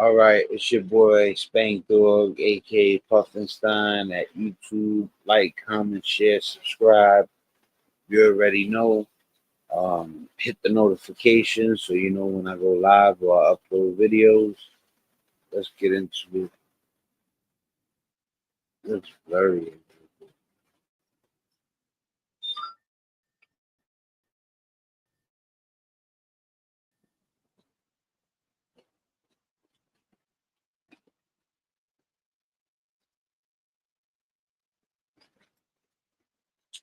All right, it's your boy Spankdog, aka Puffinstein, at YouTube. Like, comment, share, subscribe. You already know. Hit the notifications so you know when I go live or I upload videos. Let's get into it. It's blurry.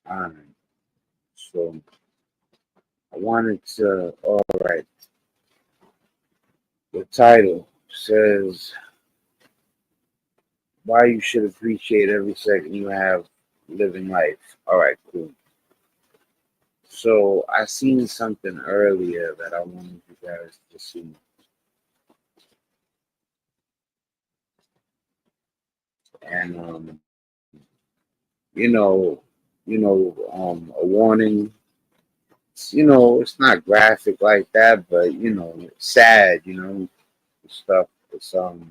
All right. So I wanted to. All right. The title says why you should appreciate every second you have living life. All right. Cool. So I seen something earlier that I wanted you guys to see, and you know, a warning. It's not graphic like that, but it's sad. Stuff. It's well,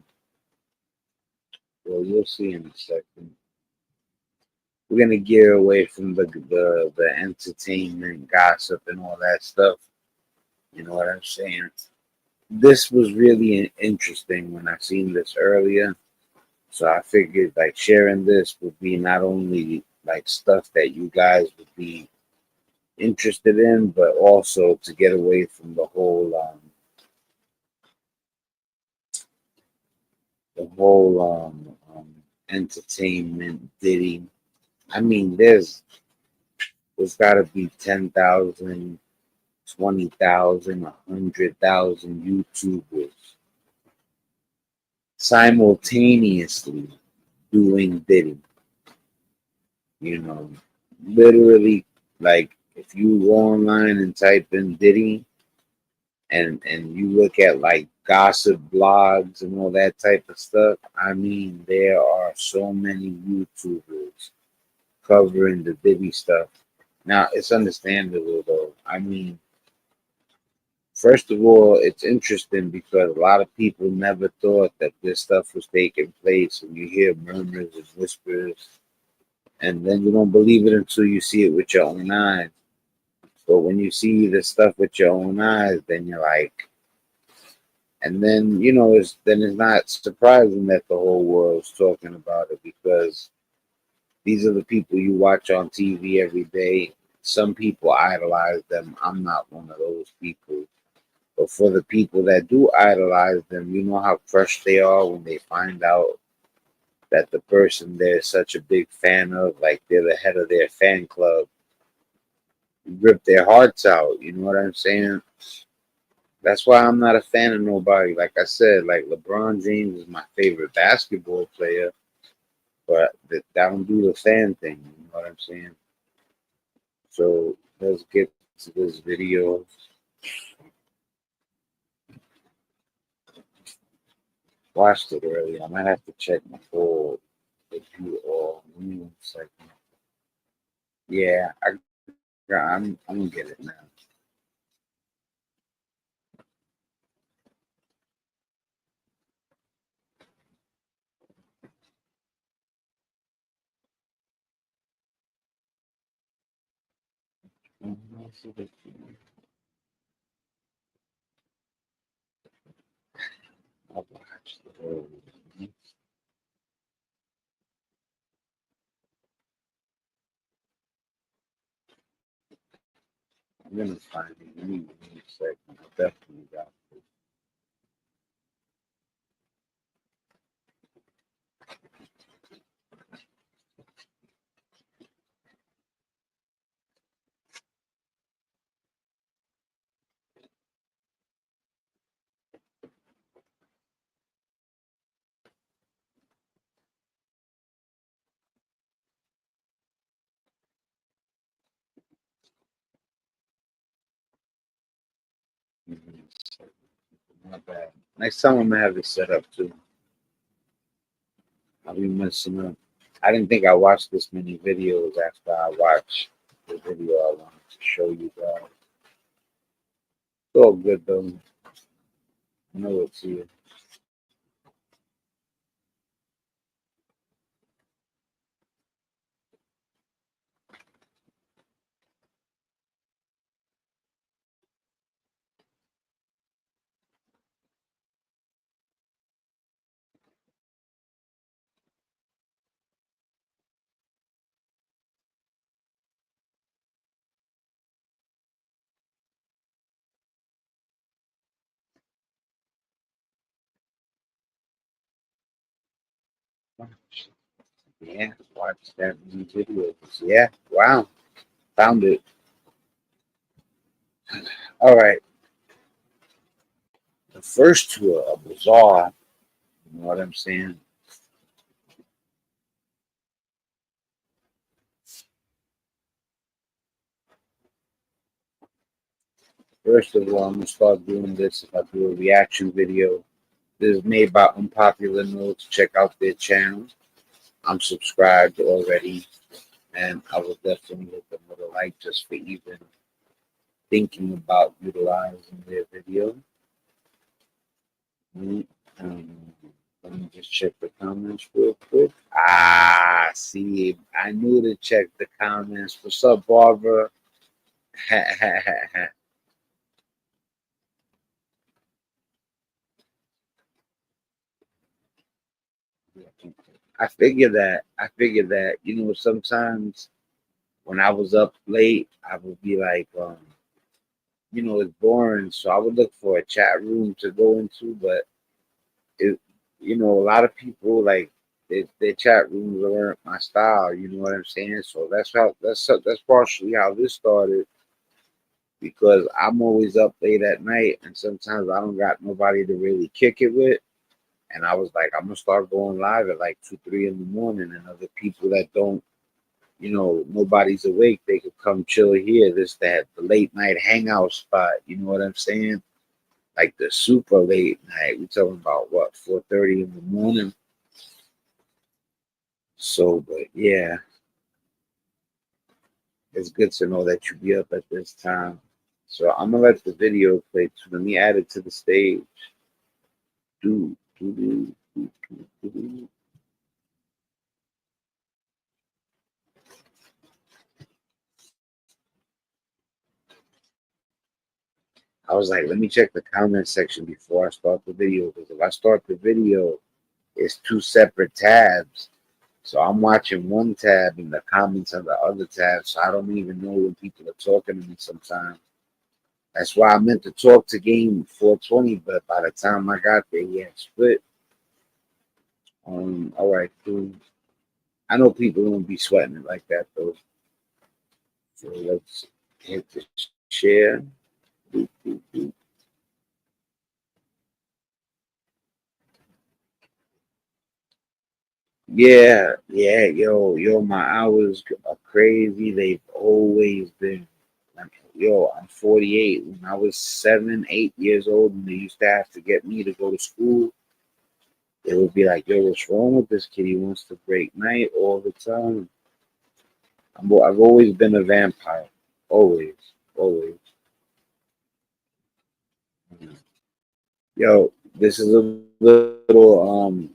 you'll see in a second. We're gonna gear away from the entertainment, gossip, and all that stuff. You know what I'm saying? This was really interesting when I seen this earlier. So I figured like sharing this would be not only like stuff that you guys would be interested in, but also to get away from the whole entertainment ditty. I mean, there's got to be 10,000, 20,000, 100,000 YouTubers simultaneously doing ditty. You know, literally, like if you go online and type in Diddy and you look at like gossip blogs and all that type of stuff, I mean, there are so many YouTubers covering the Diddy stuff. Now, it's understandable though. I mean, first of all, it's interesting because a lot of people never thought that this stuff was taking place, and you hear murmurs and whispers, and then you don't believe it until you see it with your own eyes. But when you see the stuff with your own eyes, then you're like, and then it's not surprising that the whole world's talking about it because these are the people you watch on TV every day. Some people idolize them. I'm not one of those people. But for the people that do idolize them, you know how crushed they are when they find out that the person they're such a big fan of, like they're the head of their fan club, rip their hearts out. You know what I'm saying? That's why I'm not a fan of nobody. Like I said, like LeBron James is my favorite basketball player, but that don't do the fan thing. You know what I'm saying? So let's get to this video. Watched it earlier. I might have to check my full review all. Give me 1 second. Yeah, I'm gonna get it now. I'll watch the whole. I'm gonna find it. Give me 1 second. I definitely got it. Give me 1 second. Not bad. Next time I'm gonna have it set up too. I'll be messing up. I didn't think I watched this many videos after I watched the video I wanted to show you guys. It's all good though. I know it's here. Yeah, watch that new video. Yeah, wow, found it. All right, the first two are bizarre. You know what I'm saying? First of all, I'm gonna start doing this if I do a reaction video. This is made by Unpopular Notes. Check out their channel. I'm subscribed already, and I will definitely hit them with a like just for even thinking about utilizing their video. Mm, Um, let me just check the comments real quick. Ah, see, I knew to check the comments. What's up, Barbara? I figure that. Sometimes when I was up late, I would be like, it's boring. So I would look for a chat room to go into, but it, a lot of people like their chat rooms aren't my style. You know what I'm saying? So that's partially how this started because I'm always up late at night, and sometimes I don't got nobody to really kick it with. And I was like, I'm gonna start going live at like 2, 3 in the morning, and other people that don't, nobody's awake, they could come chill here. This that the late night hangout spot. You know what I'm saying? Like the super late night. We talking about what 4:30 in the morning. So, but yeah, it's good to know that you be up at this time. So I'm gonna let the video play too. Let me add it to the stage. Do do do do do do. I was like, let me check the comment section before I start the video because if I start the video, it's two separate tabs. So I'm watching one tab and the comments on the other tab. So I don't even know when people are talking to me sometimes. That's why I meant to talk to game 420, but by the time I got there, yeah, split. All right, cool. I know people don't be sweating it like that though. So let's hit the share. Boop, boop, boop. Yeah, yeah, yo, my hours are crazy. They've always been. Yo, I'm 48. When I was 7, 8 years old, and they used to have to get me to go to school, they would be like, "Yo, what's wrong with this kid? He wants to break night all the time." I've always been a vampire, always, always. Yo, this is a little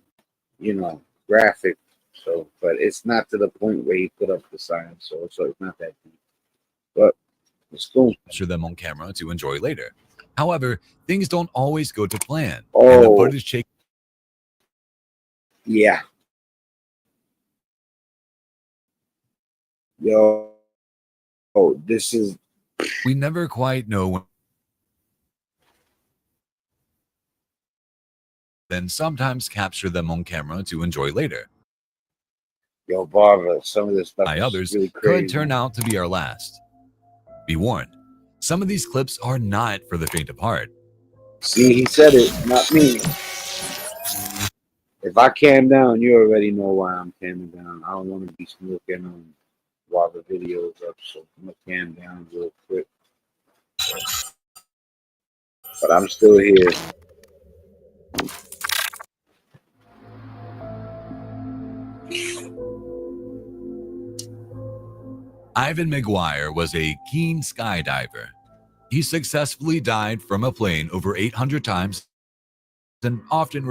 graphic. So, but it's not to the point where he put up the sign, so it's not that deep. But it's cool. Capture them on camera to enjoy later. However, things don't always go to plan, and the Oh, footage taken yeah. Yo, this is we never quite know when. Then sometimes capture them on camera to enjoy later. yo, Barbara. Some of this stuff By is others really could crazy. turn out to be our last. Be warned, some of these clips are not for the faint of heart. See, he said it, not me. If I calm down, you already know why I'm calming down. I don't want to be smoking while the video's up, so I'm gonna calm down real quick. But I'm still here. Ivan McGuire was a keen skydiver. He successfully dived from a plane over 800 times and often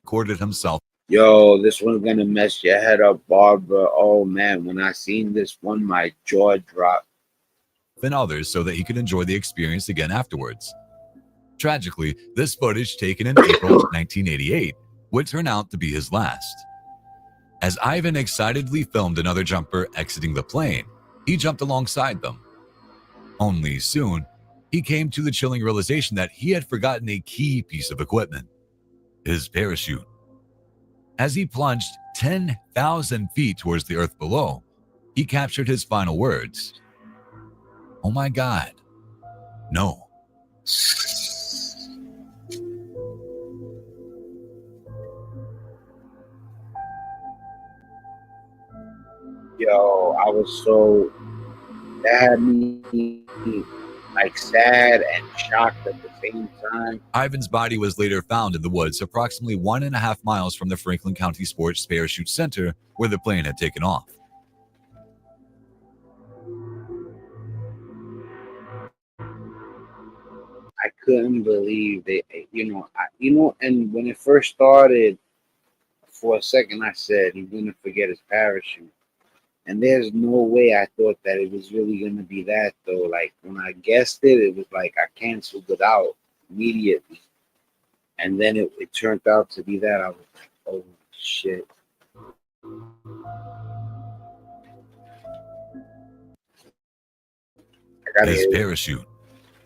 recorded himself Yo, this one's gonna mess your head up, Barbara. Oh man, when I seen this one, my jaw dropped. and others so that he could enjoy the experience again afterwards. Tragically, this footage taken in April 1988 would turn out to be his last. As Ivan excitedly filmed another jumper exiting the plane, he jumped alongside them. Only soon, he came to the chilling realization that he had forgotten a key piece of equipment: his parachute. As he plunged 10,000 feet towards the earth below, he captured his final words. "Oh my God, no." Yo, I was so that had me like sad and shocked at the same time. Ivan's body was later found in the woods approximately 1.5 miles from the Franklin County Sports Parachute Center where the plane had taken off. I couldn't believe it. And when it first started, for a second I said he's gonna forget his parachute. And there's no way I thought that it was really gonna be that though. Like when I guessed it, it was like I canceled it out immediately. And then it turned out to be that. I was like, oh shit. I gotta His hear it. parachute.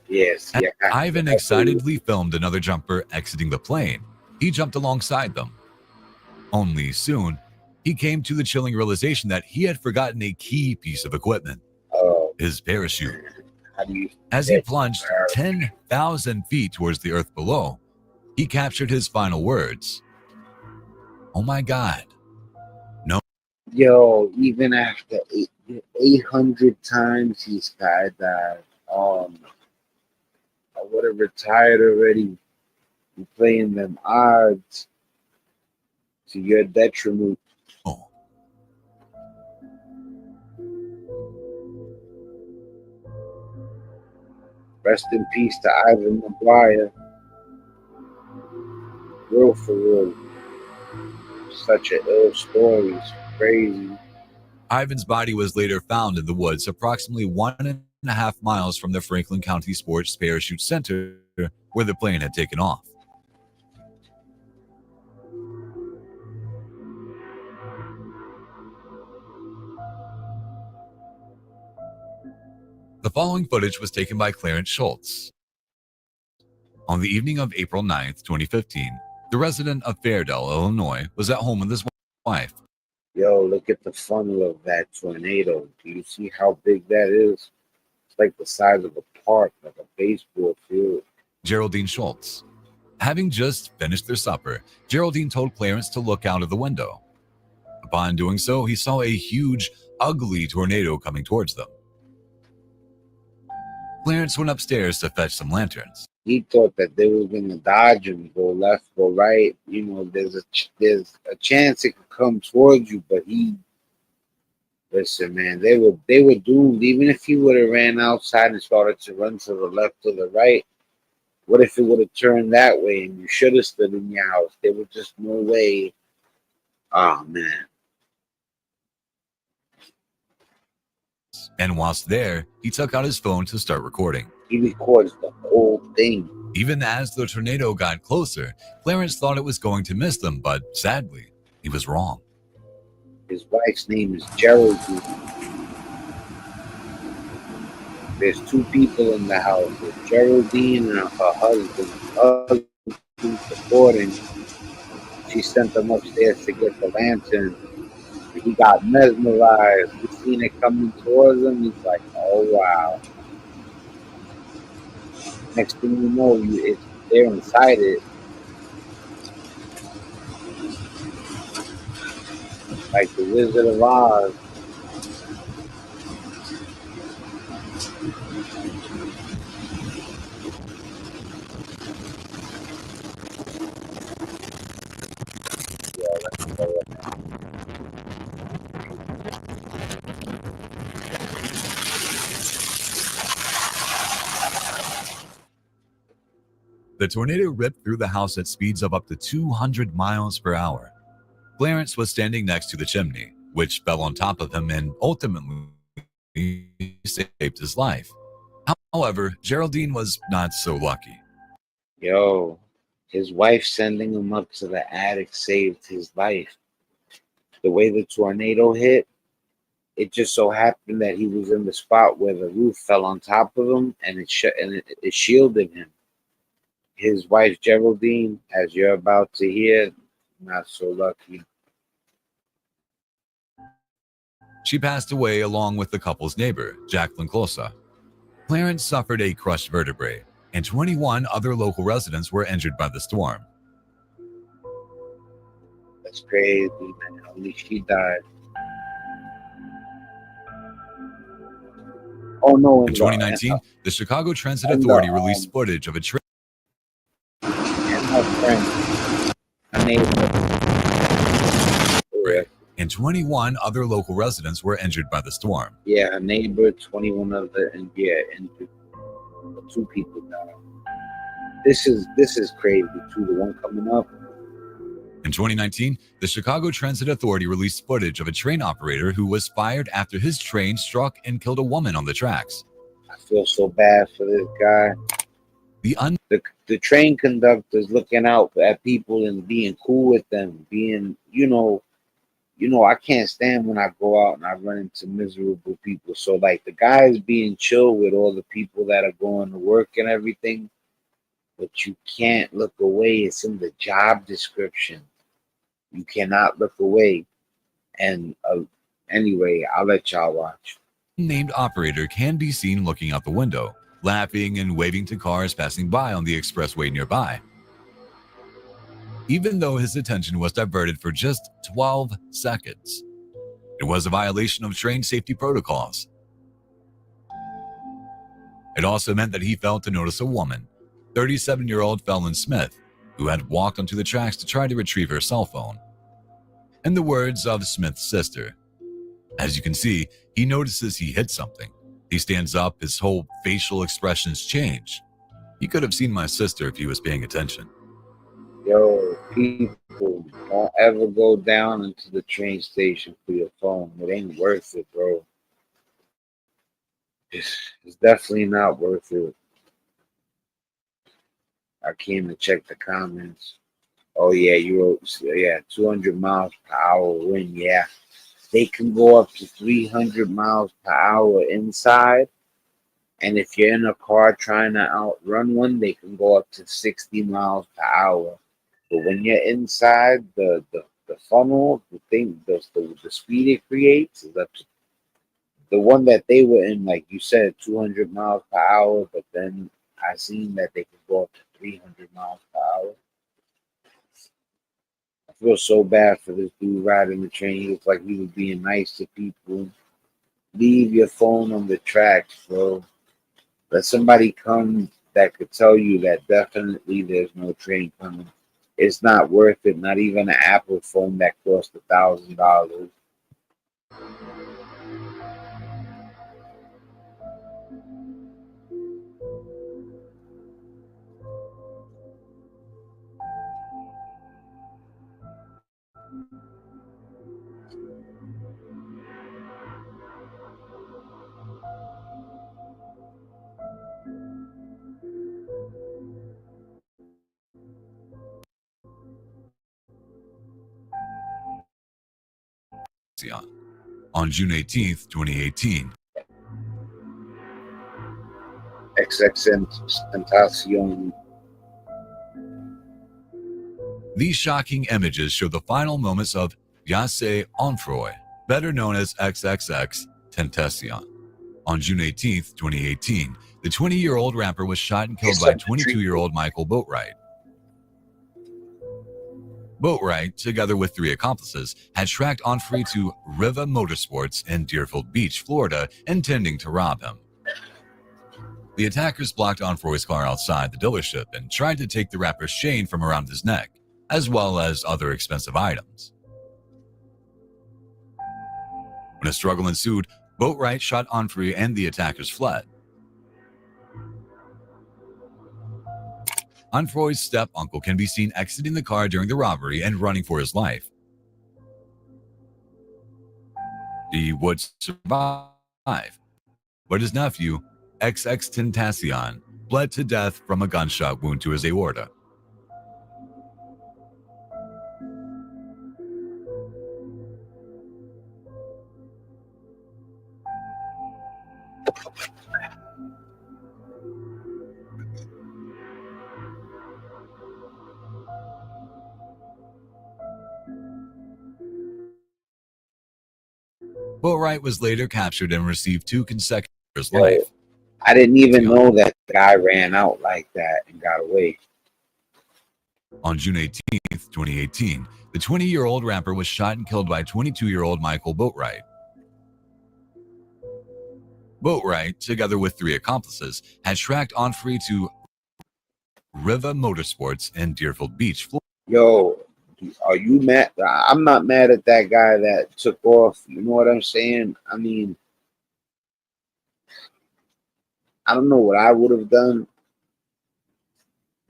Yes, yeah. Ivan excitedly filmed another jumper exiting the plane. He jumped alongside them. Only soon, he came to the chilling realization that he had forgotten a key piece of equipment, Oh, his parachute. how do you As he plunged 10,000 feet towards the earth below, he captured his final words. "Oh my God, no." Yo, even after 800 times he's skydived, I would have retired already. You playing them odds to your detriment. Oh. Rest in peace to Ivan McGuire. Real for real. Such an ill story. It's crazy. Ivan's body was later found in the woods approximately 1.5 miles from the Franklin County Sports Parachute Center where the plane had taken off. The following footage was taken by Clarence Schultz. On the evening of April 9th, 2015, the resident of Fairdale, Illinois, was at home with his wife. Yo, look at the funnel of that tornado. Do you see how big that is? It's like the size of a park, like a baseball field. Geraldine Schultz. Having just finished their supper, Geraldine told Clarence to look out of the window. Upon doing so, he saw a huge, ugly tornado coming towards them. Clarence went upstairs to fetch some lanterns. He thought that they were gonna dodge him, go left, go right. You know, there's a chance it could come towards you, but listen, man, they were doomed. Even if he would have ran outside and started to run to the left or the right, what if it would have turned that way and you should have stood in your house? There was just no way. Oh man. And whilst there, he took out his phone to start recording. He records the whole thing. Even as the tornado got closer, Clarence thought it was going to miss them, but sadly, he was wrong. His wife's name is Geraldine. There's two people in the house. There's Geraldine and her husband. Her husband's recording. She sent them upstairs to get the lantern. He got mesmerized. He seen it coming towards him. He's like, oh, wow. Next thing you know, they're inside it. Like the Wizard of Oz. Yeah, let's go. The tornado ripped through the house at speeds of up to 200 miles per hour. Clarence was standing next to the chimney, which fell on top of him and ultimately saved his life. However, Geraldine was not so lucky. Yo, his wife sending him up to the attic saved his life. The way the tornado hit, it just so happened that he was in the spot where the roof fell on top of him, and it shielded him. His wife Geraldine, as you're about to hear, Not so lucky. She passed away along with the couple's neighbor, Jacqueline Closa. Clarence suffered a crushed vertebrae, and 21 other local residents were injured by the storm. That's crazy, man. Only she died. Oh no, In 2019, the Chicago Transit Authority released footage of a train. And her friend, her neighbor. And 21 other local residents were injured by the storm. Yeah, her neighbor, 21 other, and injured. 2 people died. This is crazy too. The one coming up. In 2019, the Chicago Transit Authority released footage of a train operator who was fired after his train struck and killed a woman on the tracks. I feel so bad for this guy. The train conductor's looking out at people and being cool with them, being, I can't stand when I go out and I run into miserable people. So like the guy is being chill with all the people that are going to work and everything, but you can't look away. It's in the job description. You cannot look away. And anyway, I'll let y'all watch. Named operator can be seen looking out the window, laughing and waving to cars passing by on the expressway nearby. Even though his attention was diverted for just 12 seconds, it was a violation of train safety protocols. It also meant that he failed to notice a woman, 37-year-old Felon Smith, who had walked onto the tracks to try to retrieve her cell phone. In the words of Smith's sister, as you can see, he notices he hit something. He stands up, his whole facial expressions change. You could have seen my sister if he was paying attention. Yo, people, don't ever go down into the train station for your phone. It ain't worth it, bro. It's definitely not worth it. I came to check the comments. Oh yeah, you wrote 200 miles per hour wind. Yeah, they can go up to 300 miles per hour inside, and if you're in a car trying to outrun one, they can go up to 60 miles per hour. But when you're inside the funnel, the thing, the speed it creates is up to the one that they were in, like you said, 200 miles per hour. But then I seen that they could go up to 300 miles per hour. I feel so bad for this dude riding the train. He looks like he was being nice to people. Leave your phone on the tracks, bro. Let somebody come that could tell you that definitely there's no train coming. It's not worth it. Not even an Apple phone that cost $1,000. On June 18th, 2018. XXXTentacion. These shocking images show the final moments of Yace Onfroy, better known as XXX Tentacion. On June 18th, 2018, the 20-year-old rapper was shot and killed by 22-year-old Michael Boatwright. Boatwright, together with 3 accomplices, had tracked Onfroy to Riva Motorsports in Deerfield Beach, Florida, intending to rob him. The attackers blocked Onfroy's car outside the dealership and tried to take the rapper's chain from around his neck, as well as other expensive items. When a struggle ensued, Boatwright shot Onfroy and the attackers fled. Onfroy's step-uncle can be seen exiting the car during the robbery and running for his life. He would survive, but his nephew, XX Tentacion, bled to death from a gunshot wound to his aorta. Boatwright was later captured and received 2 consecutive years Yo, life. I didn't even know that the guy ran out like that and got away. On June 18th, 2018, the 20-year-old rapper was shot and killed by 22-year-old Michael Boatwright. Boatwright, together with 3 accomplices, had tracked Onfrey to Riva Motorsports in Deerfield Beach, Florida. Yo, are you mad? I'm not mad at that guy that took off. You know what I'm saying? I mean, I don't know what I would have done.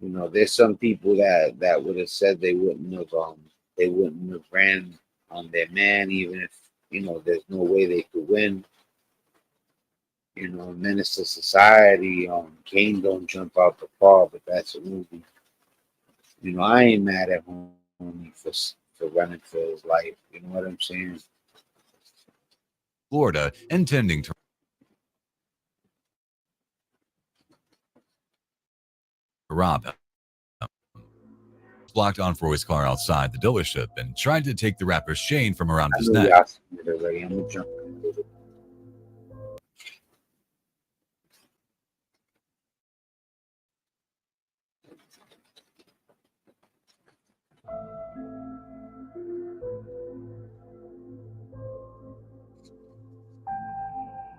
You know, there's some people that would have said they wouldn't have ran on their man, even if there's no way they could win. You know, Menace to Society. Kane don't jump out the car, but that's a movie. You know, I ain't mad at homie for running for his life. You know what I'm saying? Florida, intending to rob him. Blocked Onfroy's car outside the dealership and tried to take the rapper's chain from around I his know neck. y'all seen it already. I'm gonna jump.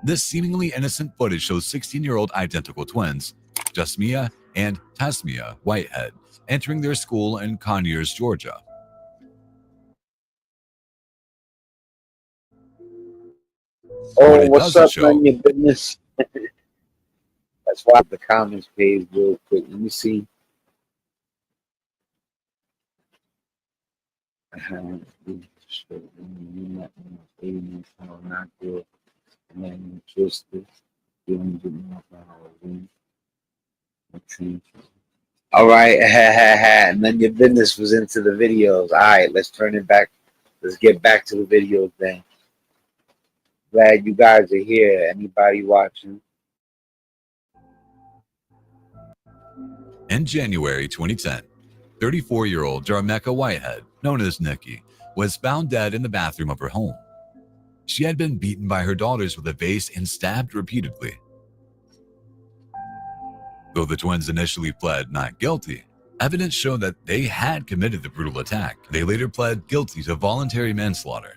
This seemingly innocent footage shows 16-year-old identical twins, Jasmia and Tasmia Whitehead, entering their school in Conyers, Georgia. Oh, what's up, man? Your business. That's why the comments page real quick. Let me see. Not good. And then twisted. All right, and then your business was into the videos. All right, let's turn it back. Let's get back to the videos then. Glad you guys are here. Anybody watching? In January 2010, 34-year-old Jarmeka Whitehead, known as Nikki, was found dead in the bathroom of her home. She had been beaten by her daughters with a vase and stabbed repeatedly. Though the twins initially pled not guilty, evidence showed that they had committed the brutal attack. They later pled guilty to voluntary manslaughter.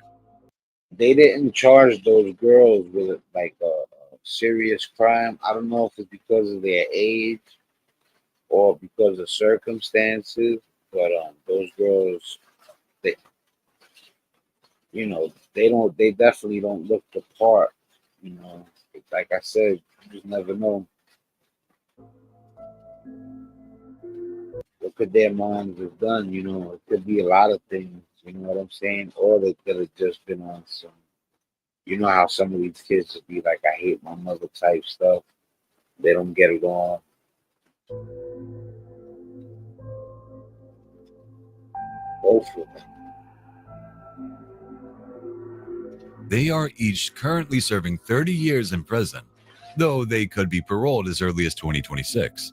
They didn't charge those girls with like a serious crime. I don't know if it's because of their age or because of circumstances, but those girls, they, they definitely don't look the part. You know, like I said, you just never know. What could their moms have done? You know, it could be a lot of things. You know what I'm saying? Or they could have just been on some. You know how some of these kids would be like, "I hate my mother" type stuff. They don't get it on. Both of them. They are each currently serving 30 years in prison, though they could be paroled as early as 2026.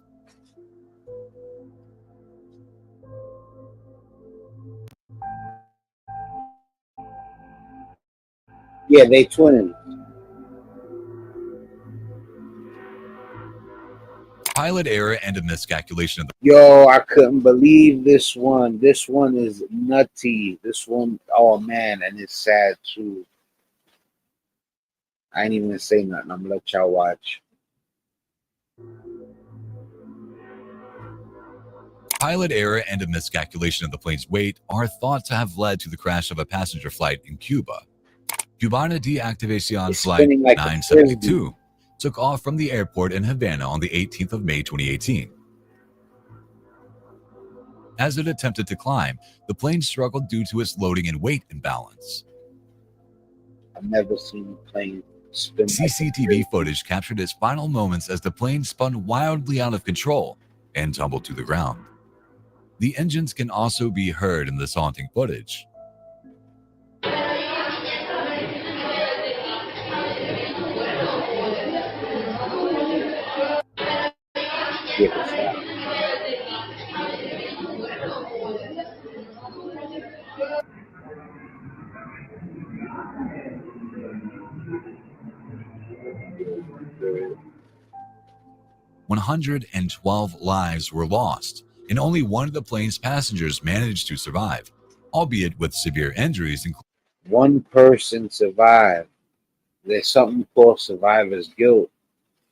Yeah, they twins. Pilot error and a miscalculation of the Yo, I couldn't believe this one. This one is nutty. This one, oh man, and it's sad too. I ain't even gonna say nothing. I'm gonna let y'all watch. pilot error and a miscalculation of the plane's weight are thought to have led to the crash of a passenger flight in Cuba. Cubana Deactivacion It's Flight spinning like 972 took off from the airport in Havana on the 18th of May 2018. As it attempted to climb, the plane struggled due to its loading and weight imbalance. I've never seen a plane spin. CCTV footage captured its final moments as the plane spun wildly out of control and tumbled to the ground. The engines can also be heard in this haunting footage. 112 lives were lost, and only one of the plane's passengers managed to survive, albeit with severe injuries. One person survived. There's something called survivor's guilt.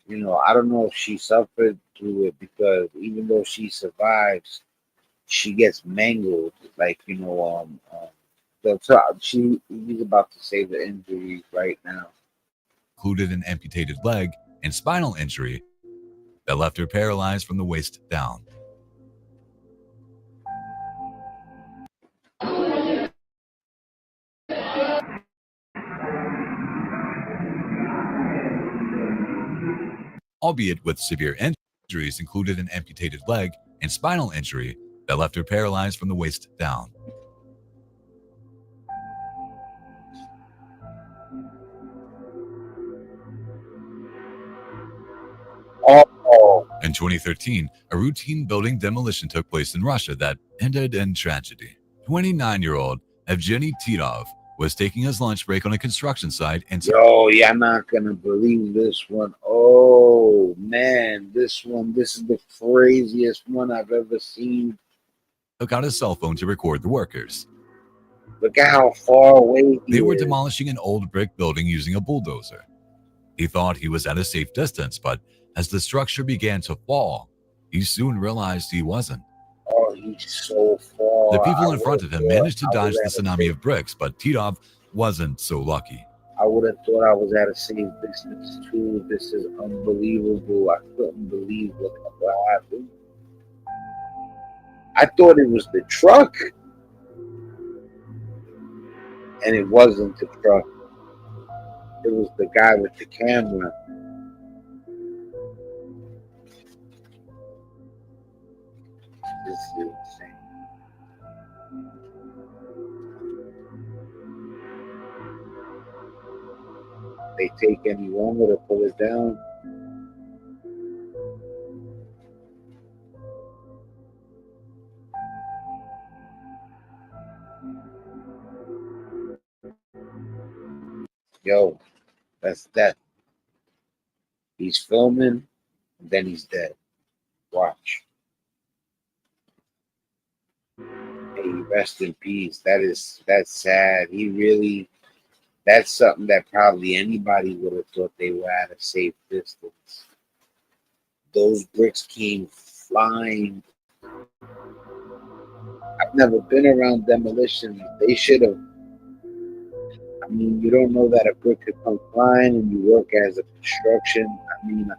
I don't know if she suffered through it because even though she survives, she gets mangled. Like, he's about to say the injuries right now. Included an amputated leg and spinal injury that left her paralyzed from the waist down. Albeit with severe injuries, included an amputated leg and spinal injury that left her paralyzed from the waist down. Oh, In 2013, a routine building demolition took place in Russia that ended in tragedy. 29-year-old Evgeny Titov was taking his lunch break on a construction site and yo, you're not gonna believe this one. Oh man, this is the craziest one I've ever seen. took out his cell phone to record the workers. Look at how far away he They were is. demolishing an old brick building using a bulldozer. He thought he was at a safe distance, but as the structure began to fall, he soon realized he wasn't. Oh, he's so far. The people in front of him managed to dodge the tsunami of bricks, but Titov wasn't so lucky. I would have thought I was at a safe distance too. This is unbelievable. I couldn't believe what happened. I thought it was the truck, and it wasn't the truck. It was the guy with the camera. This is insane. They take any longer to pull it down. Yo, that's that. He's filming, and then he's dead. Watch. Hey, rest in peace. That's sad. That's something that probably anybody would have thought they were at a safe distance. Those bricks came flying. I've never been around demolition. They should have. I mean, you don't know that a brick could come flying and you work as a construction. I mean,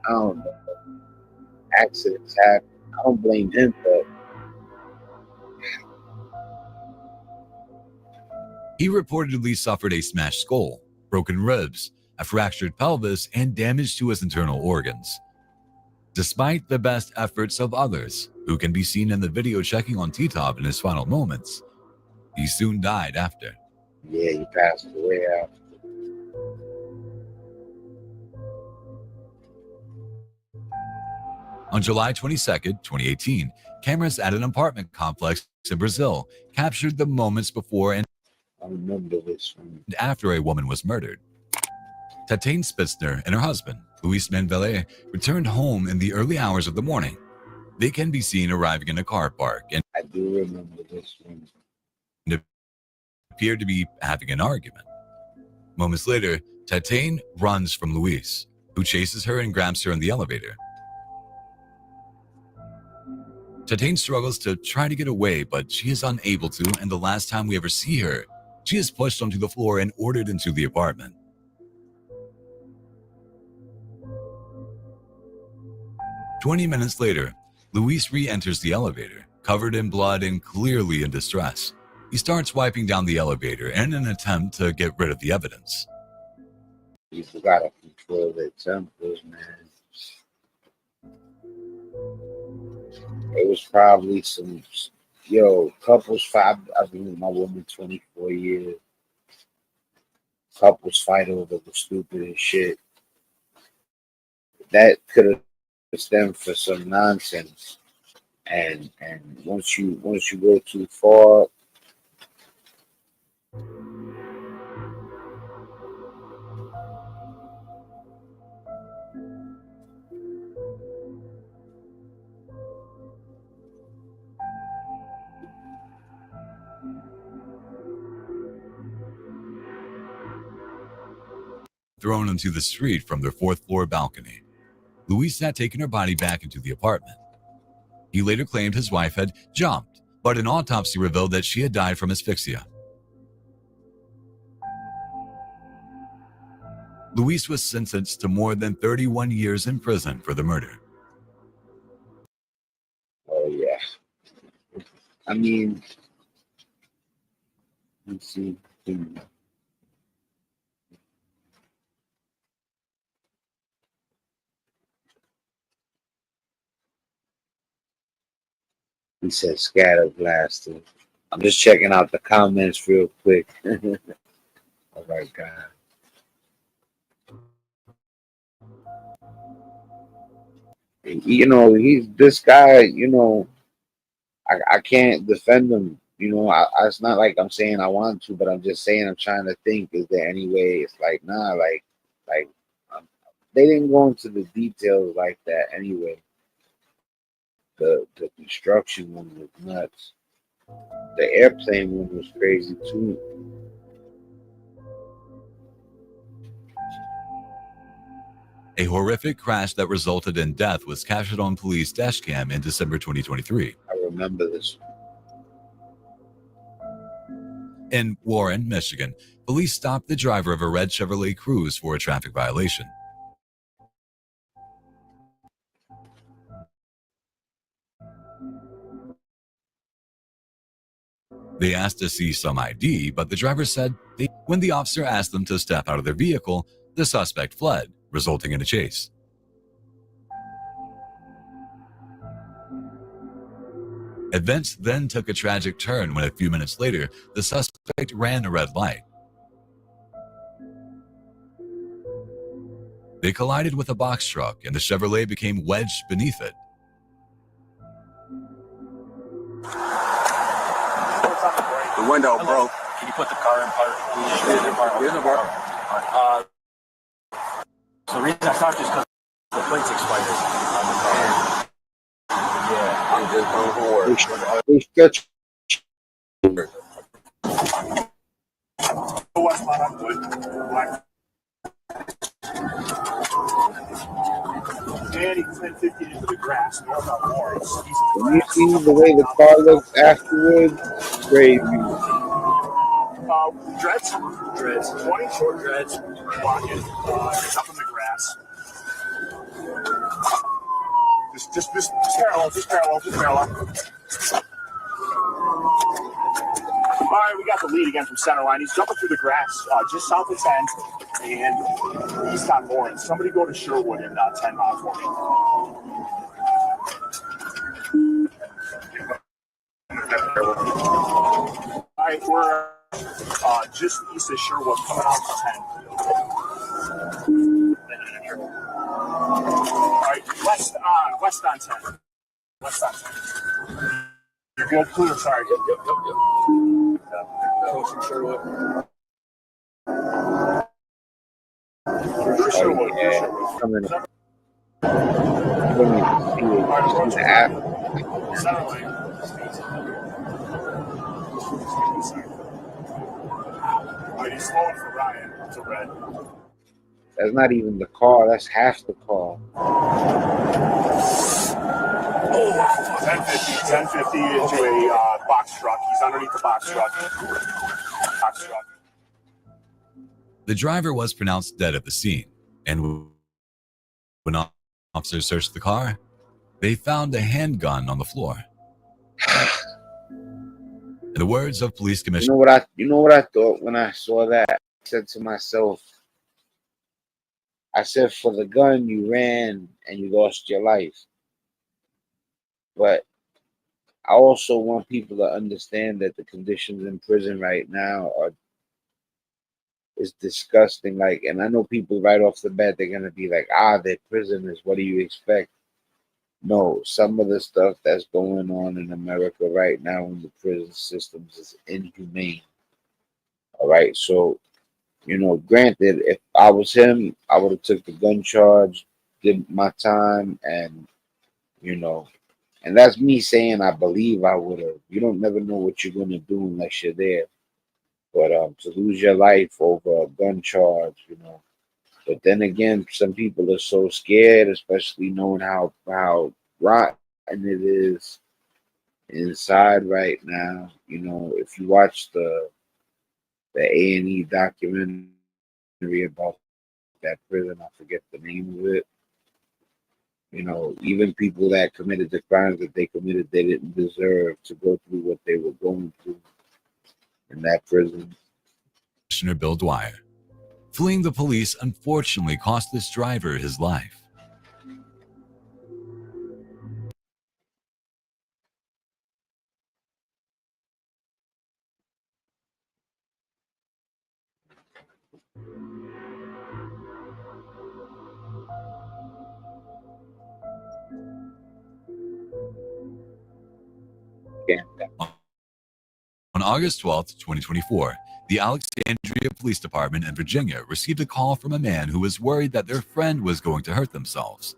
I don't know. Accidents happen. I don't blame him, but He reportedly suffered a smashed skull, broken ribs, a fractured pelvis, and damage to his internal organs. Despite the best efforts of others, who can be seen in the video checking on Titov in his final moments, he soon died after. yeah, he passed away after. On July 22, 2018, cameras at an apartment complex in Brazil captured the moments before and I remember this one. after a woman was murdered. Tatane Spitzner and her husband, Luis Manvele, returned home in the early hours of the morning. They can be seen arriving in a car park and I do remember this one. appeared to be having an argument. Moments later, Tatane runs from Luis, who chases her and grabs her in the elevator. Tatane struggles to try to get away, but she is unable to, and the last time we ever see her, she is pushed onto the floor and ordered into the apartment. "20 minutes later, Luis re-enters the elevator, covered in blood and clearly in distress. He starts wiping down the elevator in an attempt to get rid of the evidence. People gotta control their tempers, man. It was probably some couples fight. I've been with my woman 24 years. Couples fight over the stupidest shit. That could have stemmed for some nonsense. And once you go too far, thrown into the street from their fourth-floor balcony. Luis had taken her body back into the apartment. He later claimed his wife had jumped, but an autopsy revealed that she had died from asphyxia. Luis was sentenced to more than 31 years in prison for the murder. Oh yeah. I mean, let's see. He said scatterblasted. I'm just checking out the comments real quick. Oh my God. You know, he's this guy, you know, I can't defend him. You know, it's not like I'm saying I want to, but I'm just saying I'm trying to think, is there any way? It's like, nah, like they didn't go into the details like that anyway. The construction one was nuts. The airplane one was crazy too. A horrific crash that resulted in death was captured on police dashcam in December 2023. I remember this. In Warren, Michigan, police stopped the driver of a red Chevrolet Cruze for a traffic violation. They asked to see some ID, but the driver said when the officer asked them to step out of their vehicle, the suspect fled, resulting in a chase. Events then took a tragic turn when a few minutes later, the suspect ran a red light. They collided with a box truck and the Chevrolet became wedged beneath it. The window broke. Can you put the car in park? Here's the bar. So the reason I stopped is because the plates expired on the car. Yeah. I'm just going for work. They stretch. And he went 50 into the grass. When you see the way the car looks afterwards, crazy. Dreads. 20 short dreads. Pocket. It's up in the grass. Just parallel. All right, we got the lead again from center line. He's jumping through the grass just south of 10 and east on Lawrence. Somebody go to Sherwood in 10 miles for me. All right, we're just east of Sherwood, coming out to 10. All right, west on 10. West on 10. You're good, clear, sorry. Yep. Sherwood. Sherwood. Coming up. I don't even see it. Just the app. Center lane. All right, he's slowing for Ryan. It's a red. That's not even the car. That's half the car. 1050 into a box truck. He's underneath the box truck. The driver was pronounced dead at the scene, and when officers searched the car, they found a handgun on the floor. In the words of Police Commissioner, You know what I thought when I saw that? I said to myself, I said, for the gun, you ran and you lost your life. But I also want people to understand that the conditions in prison right now is disgusting. Like, and I know people right off the bat, they're gonna be like, they're prisoners. What do you expect? No, some of the stuff that's going on in America right now in the prison systems is inhumane. All right, so granted, if I was him, I would have took the gun charge, did my time, and and that's me saying I believe I would have. You don't never know what you're gonna do unless you're there. But to lose your life over a gun charge, But then again, some people are so scared, especially knowing how rotten it is inside right now. You know, if you watch the A&E documentary about that prison, I forget the name of it. You know, even people that committed the crimes that they committed, they didn't deserve to go through what they were going through in that prison. Commissioner Bill Dwyer. Fleeing the police unfortunately cost this driver his life. On August 12, 2024, the Alexandria Police Department in Virginia received a call from a man who was worried that their friend was going to hurt themselves.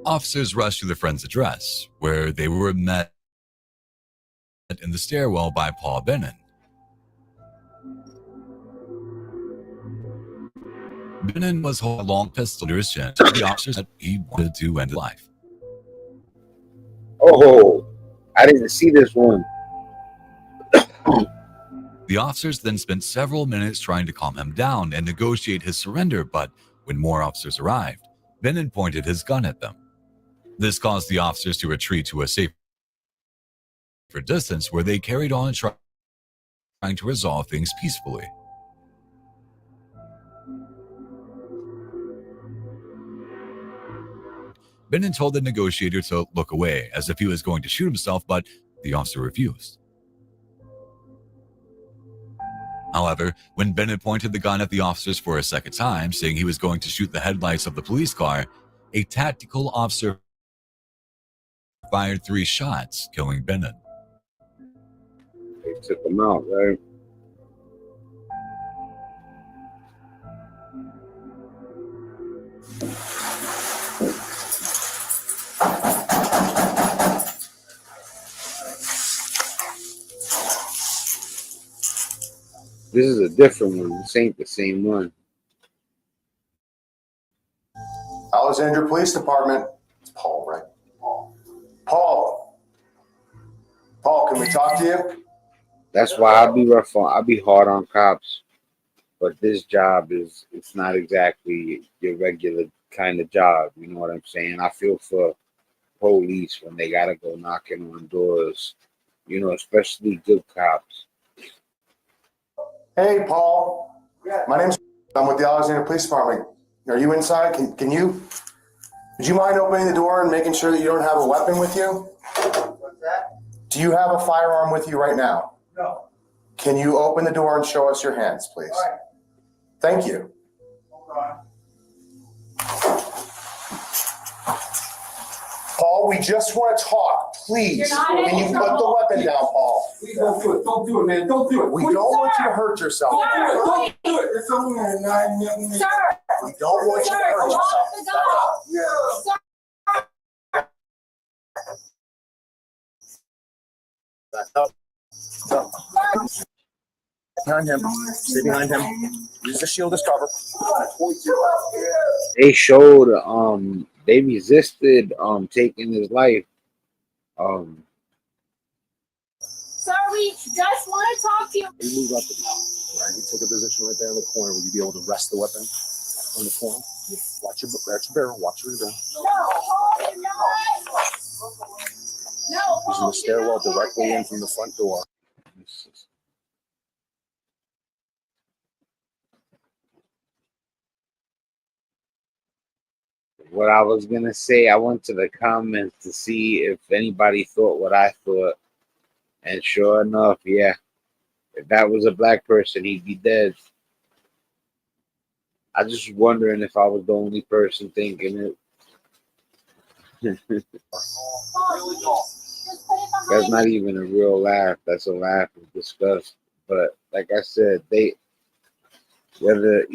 Officers rushed to their friend's address, where they were met in the stairwell by Paul Bennon. Bennon was holding a long pistol to his chin, so the officers said he wanted to end his life. Oh, I didn't see this one. The officers then spent several minutes trying to calm him down and negotiate his surrender, but when more officers arrived, Bennon pointed his gun at them. This caused the officers to retreat to a safer distance where they carried on trying to resolve things peacefully. Bennon told the negotiator to look away as if he was going to shoot himself, but the officer refused. However, when Bennon pointed the gun at the officers for a second time, saying he was going to shoot the headlights of the police car, a tactical officer fired 3 shots, killing Bennon. They took him out, right? This is a different one. This ain't the same one. Alexandria Police Department. It's Paul, right? Paul. Paul, can we talk to you? That's why I'll be hard on cops. But this job it's not exactly your regular kind of job. You know what I'm saying? I feel for police when they gotta go knocking on doors. You know, especially good cops. Hey, Paul. My name's I'm with the Alexandria Police Department. Are you inside? Can you? Would you mind opening the door and making sure that you don't have a weapon with you? What's that? Do you have a firearm with you right now? No. Can you open the door and show us your hands, please? All right. Thank you. Hold on. Paul, we just want to talk, please. You're not in Can you put the trouble. weapon down, Paul? Please don't do it. Don't do it, man. Don't do it. We Please, don't want you sir. to hurt yourself. Don't do it. It's something that I never. Sir, We don't want you to hurt yourself. lock the door. Yeah. Behind him. Stay behind him. Use the shield as cover. They showed they resisted taking his life. Sir, we just want to talk to you. You move up and down. Right, you take a position right there in the corner. Will you be able to rest the weapon on the corner? Watch your barrel. Watch your barrel. No, Paul, you're not. No, Using Paul, the stairwell you're not directly in working. from the front door. What I was gonna say, I went to the comments to see if anybody thought what I thought, and sure enough, yeah, if that was a black person, he'd be dead. I just was wondering if I was the only person thinking it. Paul, just put it That's behind not you. even a real laugh. That's a laugh of disgust. But like I said, whether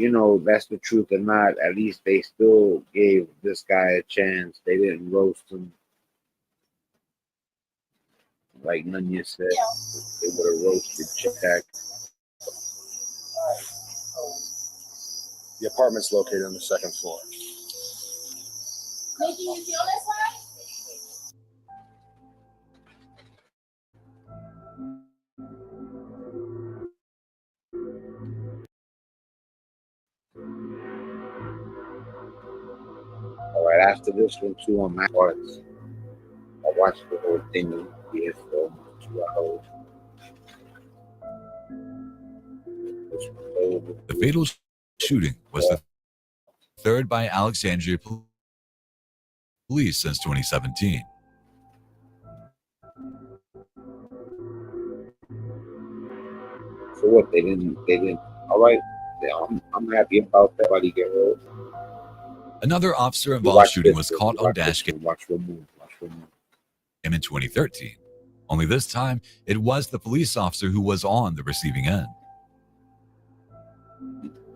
that's the truth or not, at least they still gave this guy a chance. They didn't roast him like Nunya said. They would have roasted Jack. The apartment's located on the second floor. Making you feel this way? All right, after this one too on my parts, I watched the whole thing here for 2 hours. The fatal shooting was the third by Alexandria police since 2017. So what? They didn't. All right, I'm happy about that. Everybody get rolled. Another officer We involved watch shooting this was one. caught We on watch dash this one. Watch remove. Watch remove. cam in 2013. Only this time, it was the police officer who was on the receiving end.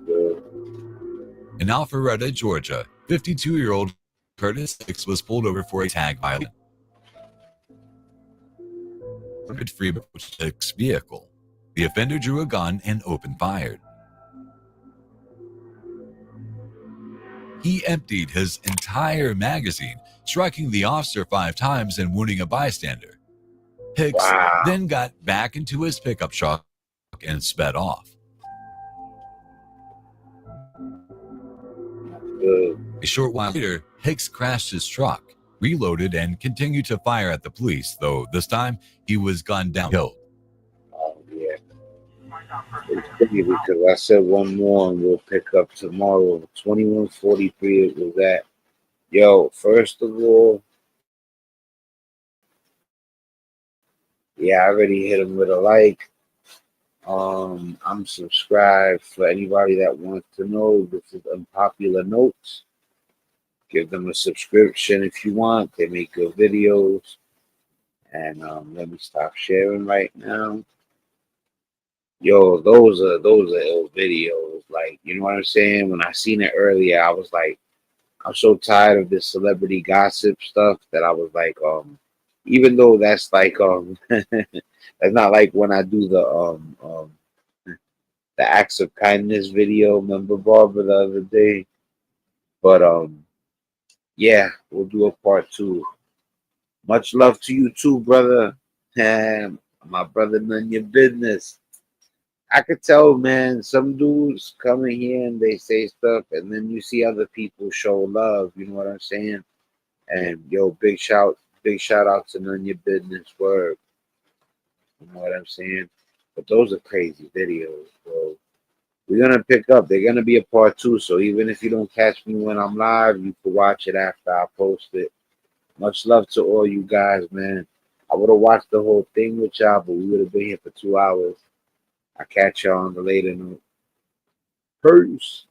Good. In Alpharetta, Georgia, 52-year-old Curtis Hicks was pulled over for a tag violation. Free Hicks' vehicle. The offender drew a gun and opened fire. He emptied his entire magazine, striking the officer 5 times and wounding a bystander. Hicks Wow. then got back into his pickup truck and sped off. Good. A short while later, Hicks crashed his truck, reloaded, and continued to fire at the police, though this time he was gunned down and killed. Oh yeah. It's funny because I said one more and we'll pick up tomorrow. 2143 it was at. Yo, first of all, yeah, I already hit him with a like. I'm subscribed. For anybody that wants to know, this is Unpopular Notes. Give them a subscription if you want. They make good videos. And let me stop sharing right now. Yo, those are ill videos. Like, you know what I'm saying? When I seen it earlier, I was like, I'm so tired of this celebrity gossip stuff that I was like, even though that's like that's not like when I do the acts of kindness video, remember Barbara the other day? But yeah, we'll do a part 2. Much love to you too, brother. My brother, none your business. I could tell, man, some dudes come in here and they say stuff, and then you see other people show love. You know what I'm saying? And yo, big shout out to none your business word. You know what I'm saying? But those are crazy videos, bro. We're gonna pick up. They're gonna be a part 2. So even if you don't catch me when I'm live, you can watch it after I post it. Much love to all you guys, man. I would have watched the whole thing with y'all, but we would have been here for 2 hours. I'll catch y'all on the later note. Peace.